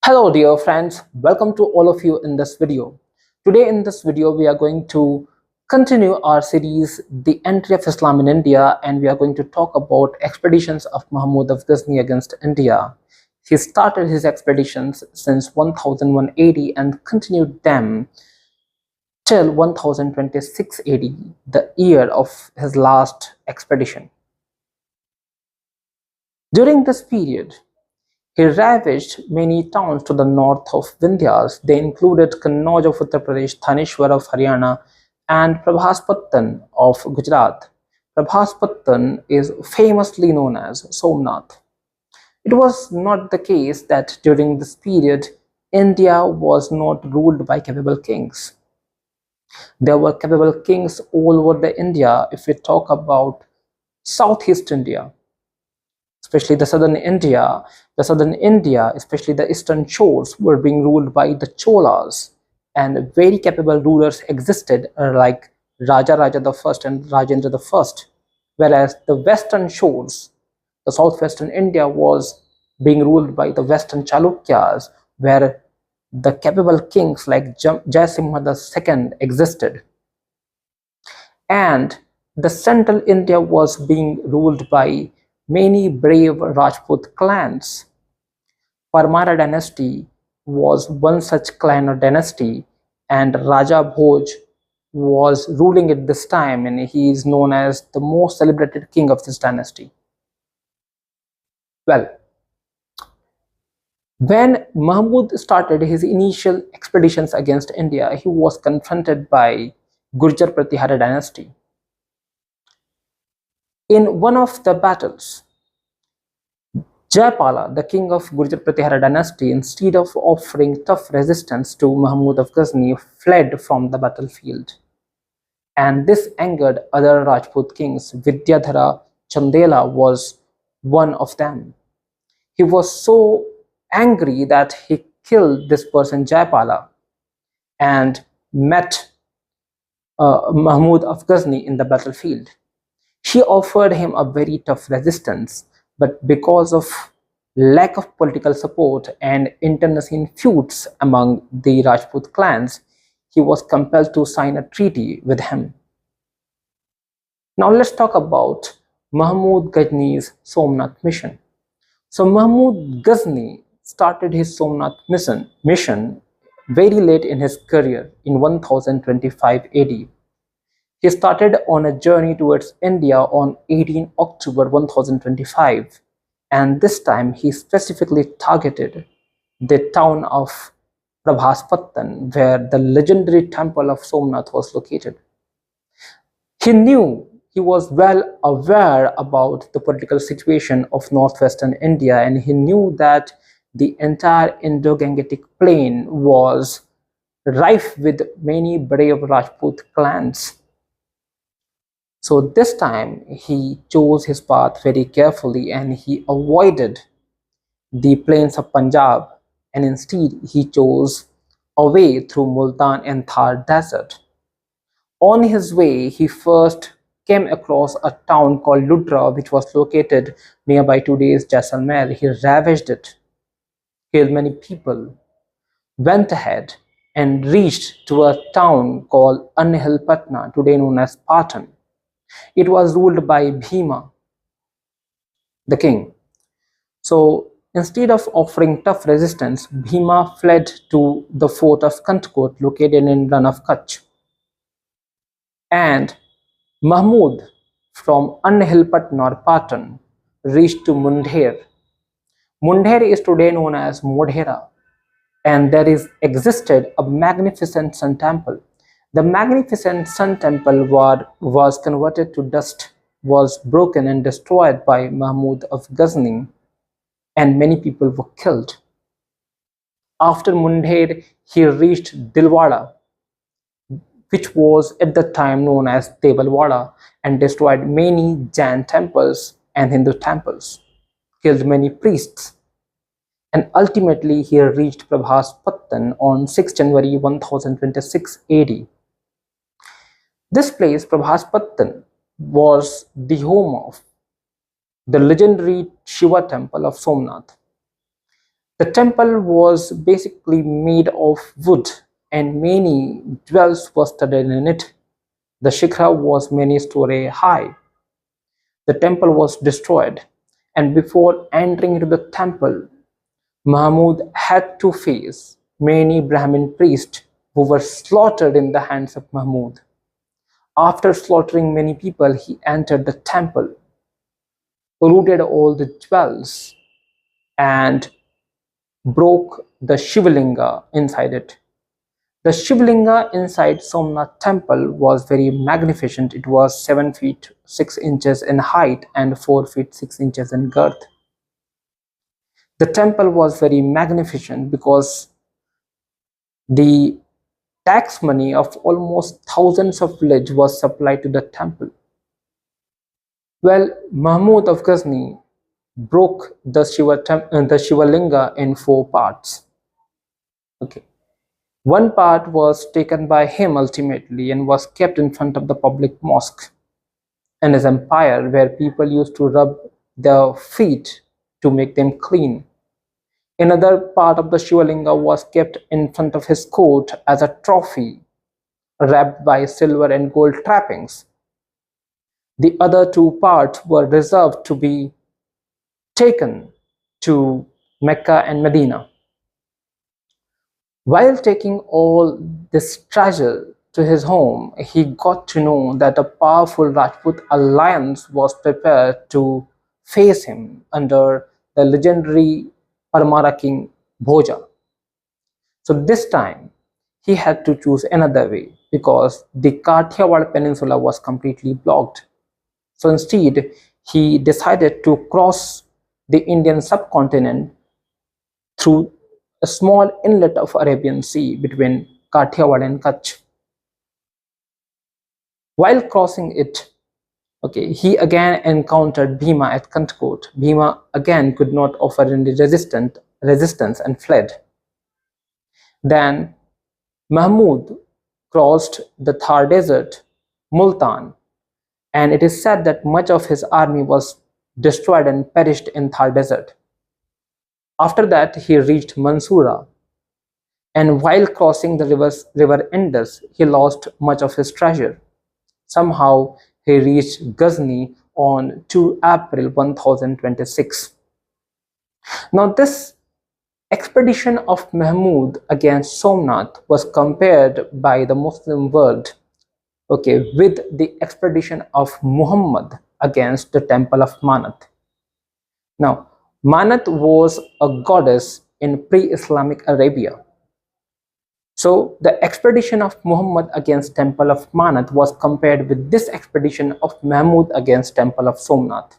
Hello dear friends, welcome to all of you in this video. Today in this video we are going to continue our series The Entry of Islam in India, and we are going to talk about expeditions of Mahmud of Ghazni against India. He started his expeditions since 1180 and continued them till 1026 AD, the year of his last expedition. During this period, he ravaged many towns to the north of Vindhyas. They included Kannauj of Uttar Pradesh, Thanishwar of Haryana, and Prabhaspattan of Gujarat. Prabhaspattan is famously known as Somnath. It was not the case that during this period, India was not ruled by capable kings. There were capable kings all over the India. If we talk about Southeast India, especially the southern India, especially the eastern shores, were being ruled by the Cholas, and very capable rulers existed like Raja the First and Rajendra the First. Whereas the western shores, the southwestern India, was being ruled by the western Chalukyas, where the capable kings like Jaisimha II existed. And the central India was being ruled by many brave Rajput clans. Parmara dynasty was one such clan or dynasty, and Raja Bhoj was ruling at this time, and he is known as the most celebrated king of this dynasty. Well, when Mahmud started his initial expeditions against India, he was confronted by Gurjar Pratihara dynasty. In one of the battles, Jaipala, the king of Gurjar Pratihara dynasty, instead of offering tough resistance to Mahmud of Ghazni, fled from the battlefield. And this angered other Rajput kings. Vidyadhara Chandela was one of them. He was so angry that he killed this person, Jaipala, and met Mahmud of Ghazni in the battlefield. She offered him a very tough resistance, but because of lack of political support and internecine feuds among the Rajput clans, he was compelled to sign a treaty with him. Now let's talk about Mahmud Ghazni's Somnath mission. So Mahmud Ghazni started his Somnath mission very late in his career in 1025 AD. He started on a journey towards India on 18 October 1025, and this time he specifically targeted the town of Prabhaspattan, where the legendary temple of Somnath was located. He was well aware about the political situation of northwestern India, and he knew that the entire Indo-Gangetic plain was rife with many brave Rajput clans. So this time he chose his path very carefully, and he avoided the plains of Punjab, and instead he chose a way through Multan and Thar desert. On his way, he first came across a town called Ludra, which was located nearby today's Jaisalmer. He ravaged it, killed many people, went ahead and reached to a town called Anhilpatna, today known as Patan. It was ruled by Bhima, the king. So instead of offering tough resistance, Bhima fled to the fort of Kantkot, located in Rann of Kutch. And Mahmud from Anhilpatna or Patan reached to Mundher. Mundher is today known as Modhera, and there existed a magnificent sun temple. The magnificent sun temple was converted to dust, was broken and destroyed by Mahmud of Ghazni, and many people were killed. After Mundher, he reached Dilwara, which was at the time known as Devalwada, and destroyed many Jain temples and Hindu temples, killed many priests, and ultimately he reached Prabhaspattan on 6 January 1026 AD. This place, Prabhaspattan, was the home of the legendary Shiva temple of Somnath. The temple was basically made of wood and many jewels were studded in it. The shikhra was many stories high. The temple was destroyed, and before entering into the temple, Mahmud had to face many Brahmin priests who were slaughtered in the hands of Mahmud. After slaughtering many people, he entered the temple, looted all the jewels, and broke the Shivlinga inside it. The Shivlinga inside Somnath temple was very magnificent. It was 7 feet 6 inches in height and 4 feet 6 inches in girth. The temple was very magnificent because the tax money of almost thousands of villages was supplied to the temple. Well, Mahmud of Ghazni broke the Shivalinga in 4 parts. Okay. One part was taken by him ultimately and was kept in front of the public mosque in his empire, where people used to rub their feet to make them clean. Another part of the Shivalinga was kept in front of his court as a trophy, wrapped by silver and gold trappings. The other 2 parts were reserved to be taken to Mecca and Medina. While taking all this treasure to his home, he got to know that a powerful Rajput alliance was prepared to face him under the legendary Parmara king Bhoja. So this time, he had to choose another way because the Kathiawar peninsula was completely blocked. So instead, he decided to cross the Indian subcontinent through a small inlet of Arabian Sea between Kathiawar and Kutch. While crossing it, he again encountered Bhima at Kantkot. Bhima again could not offer any resistance and fled. Then Mahmud crossed the Thar desert, Multan, and it is said that much of his army was destroyed and perished in Thar desert. After that, he reached Mansura, and while crossing the river Indus, he lost much of his treasure. Somehow, he reached Ghazni on 2 April 1026. Now, this expedition of Mahmud against Somnath was compared by the Muslim world with the expedition of Muhammad against the temple of Manat. Now, Manat was a goddess in pre-Islamic Arabia. So the expedition of Muhammad against temple of Manat was compared with this expedition of Mahmud against temple of Somnath.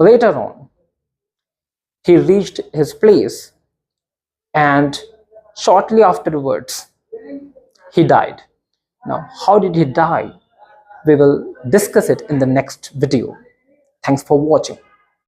Later on, he reached his place, and shortly afterwards, he died. Now, how did he die? We will discuss it in the next video. Thanks for watching.